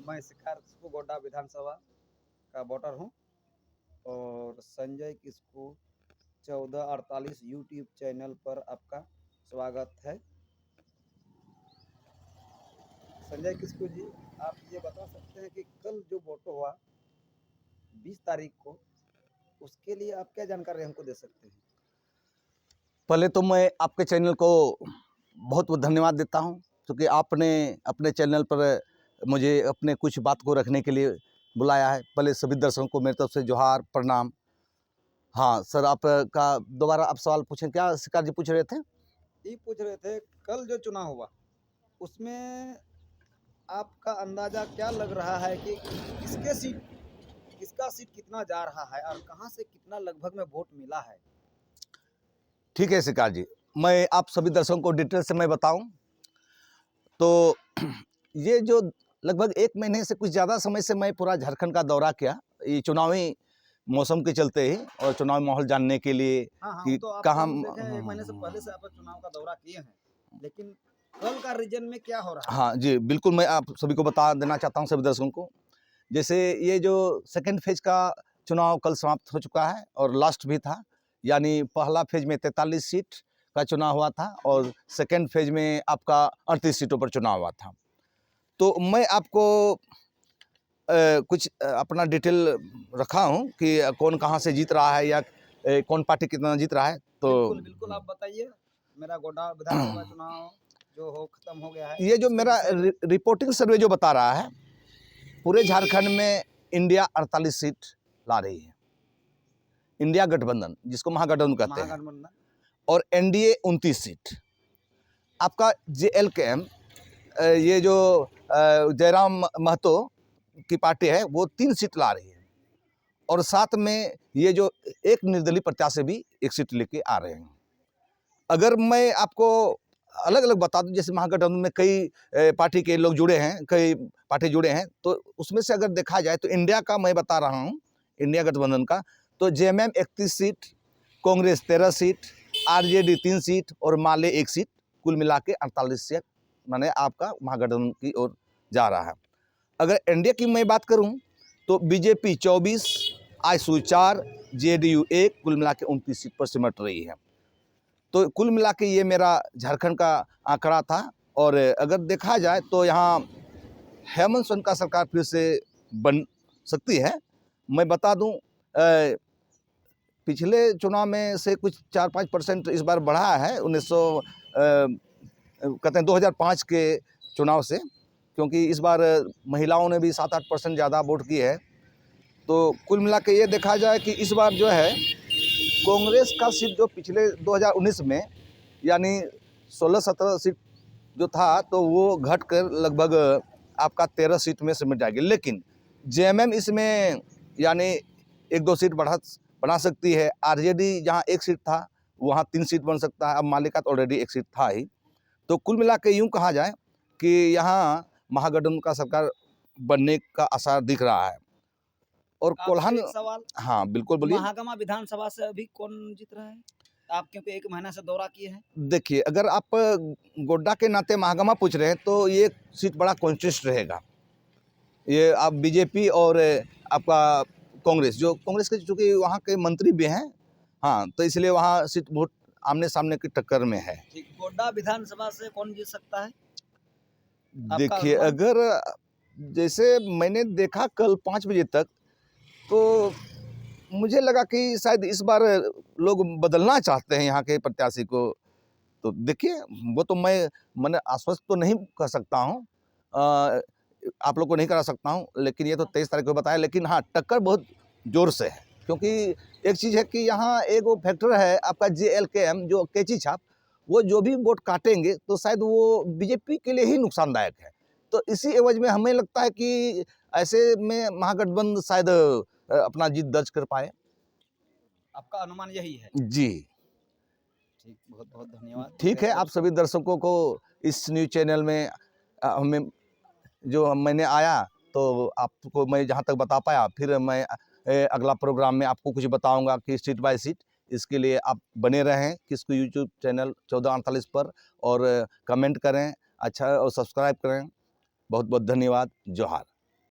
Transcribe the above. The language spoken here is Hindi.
मैं शिकारपुर गोड्डा विधानसभा का वोटर हूँ और संजय किस्कू 1448 यूट्यूब चैनल पर आपका स्वागत है। संजय किस्कू जी, आप ये बता सकते हैं कि कल जो वोट हुआ 20 तारीख को, उसके लिए आप क्या जानकारी हमको दे सकते हैं? पहले तो मैं आपके चैनल को बहुत बहुत धन्यवाद देता हूं, क्योंकि आपने अपने चैनल पर मुझे अपने कुछ बात को रखने के लिए बुलाया है। पहले सभी दर्शकों को मेरी तरफ से जोहार, प्रणाम। हाँ सर, आपका दोबारा आप सवाल पूछें, क्या शिकार जी पूछ रहे थे? ये पूछ रहे थे, कल जो चुनाव हुआ उसमें आपका अंदाजा क्या लग रहा है कि किसका सीट कितना जा रहा है और कहां से कितना लगभग में वोट मिला है? ठीक है शिकार जी, मैं आप सभी दर्शकों को डिटेल से मैं बताऊं तो ये जो लगभग 1 महीने से कुछ ज़्यादा समय से मैं पूरा झारखंड का दौरा किया, ये चुनावी मौसम के चलते ही और चुनावी माहौल जानने के लिए हाँ, कि तो आप कहाँ देखें 1 महीने से पहले से आप चुनाव का दौरा किए हैं, लेकिन कल का रीजन में क्या हो रहा है? हाँ जी, बिल्कुल मैं आप सभी को बता देना चाहता हूँ, सभी दर्शकों को। जैसे ये जो सेकंड फेज का चुनाव कल समाप्त हो चुका है और लास्ट भी था, यानी पहला फेज में 43 सीट का चुनाव हुआ था और सेकंड फेज में आपका 38 सीटों पर चुनाव हुआ था। तो मैं आपको कुछ अपना डिटेल रखा हूँ कि कौन कहाँ से जीत रहा है या कौन पार्टी कितना जीत रहा है। तो बिल्कुल आप बताइए। मेरा गोड्डा विधानसभा चुनाव जो हो खत्म हो गया है, ये जो मेरा रिपोर्टिंग सर्वे जो बता रहा है, पूरे झारखंड में इंडिया 48 सीट ला रही है। इंडिया गठबंधन, जिसको महागठबंधन कहते हैं, और एनडीए 29 सीट। आपका जेएलकेएम, ये जो जयराम महतो की पार्टी है, वो 3 सीट ला रही है और साथ में ये जो एक निर्दलीय प्रत्याशी भी 1 सीट लेके आ रहे हैं। अगर मैं आपको अलग अलग बता दूं, जैसे महागठबंधन में कई पार्टी के लोग जुड़े हैं, कई पार्टी जुड़े हैं, तो उसमें से अगर देखा जाए तो इंडिया का मैं बता रहा हूं, इंडिया गठबंधन का, तो JMM 31 seat, Congress 13 seat, RJD 3 seat और माले 1 सीट, कुल मिला के 48 सीट माने आपका महागठबंधन की ओर जा रहा है। अगर एनडीए की मैं बात करूं तो बीजेपी 24, आईएसयू 4, जेडीयू 1, कुल मिला के 29 सीट पर सिमट रही है। तो कुल मिला के ये मेरा झारखंड का आंकड़ा था। और अगर देखा जाए तो यहाँ हेमंत सोरेन का सरकार फिर से बन सकती है। मैं बता दूं, पिछले चुनाव में से कुछ 4-5% इस बार बढ़ा है 2005 के चुनाव से, क्योंकि इस बार महिलाओं ने भी 7-8% ज़्यादा वोट की है। तो कुल मिला के ये देखा जाए कि इस बार जो है कांग्रेस का सीट जो पिछले 2019 में यानी 16-17 सीट जो था, तो वो घटकर लगभग आपका 13 सीट में सिमट जाएगी। लेकिन जेएमएम इसमें यानी 1-2 सीट बना सकती है। आरजेडी जहां 1 सीट था वहां 3 सीट बन सकता है। अब माले का तो ऑलरेडी 1 सीट था ही। तो कुल मिला के यूँ कहा जाए कि यहाँ महागठबंधन का सरकार बनने का आसार दिख रहा है। और कोल्हान सवाल, हाँ बिल्कुल बोलिए। महागामा विधानसभा से अभी कौन जीत रहा है? आप क्योंकि 1 महीना से दौरा किए हैं। देखिए, अगर आप गोड्डा के नाते महागामा पूछ रहे हैं तो ये सीट बड़ा कॉन्टेस्ट रहेगा। ये आप बीजेपी और आपका कांग्रेस, जो कांग्रेस के चूँकि वहाँ के मंत्री भी हैं, हाँ, तो इसलिए वहाँ सीट बहुत आमने सामने की टक्कर में है। गोड्डा विधानसभा से कौन जीत सकता है? देखिए, अगर जैसे मैंने देखा कल 5 बजे तक, तो मुझे लगा कि शायद इस बार लोग बदलना चाहते हैं यहाँ के प्रत्याशी को। तो देखिए, वो तो मैंने आश्वस्त तो नहीं कर सकता हूँ, आप लोग को नहीं करा सकता हूँ, लेकिन ये तो 23 तारीख को बताया। लेकिन हाँ, टक्कर बहुत जोर से है, क्योंकि एक चीज़ है कि यहाँ एक वो फैक्टर है आपका जेएलकेएम, जो कैंची छाप, वो जो भी वोट काटेंगे तो शायद वो बीजेपी के लिए ही नुकसानदायक है। तो इसी एवज में हमें लगता है कि ऐसे में महागठबंधन शायद अपना जीत दर्ज कर पाए। आपका अनुमान यही है? जी ठीक, बहुत बहुत धन्यवाद। ठीक है, आप सभी दर्शकों को इस न्यूज़ चैनल में हमें जो मैंने आया तो आपको मैं जहाँ तक बता पाया, फिर मैं अगला प्रोग्राम में आपको कुछ बताऊंगा कि सीट बाय सीट। इसके लिए आप बने रहें किसको यूट्यूब चैनल 1448 पर, और कमेंट करें अच्छा और सब्सक्राइब करें। बहुत बहुत धन्यवाद। जोहार।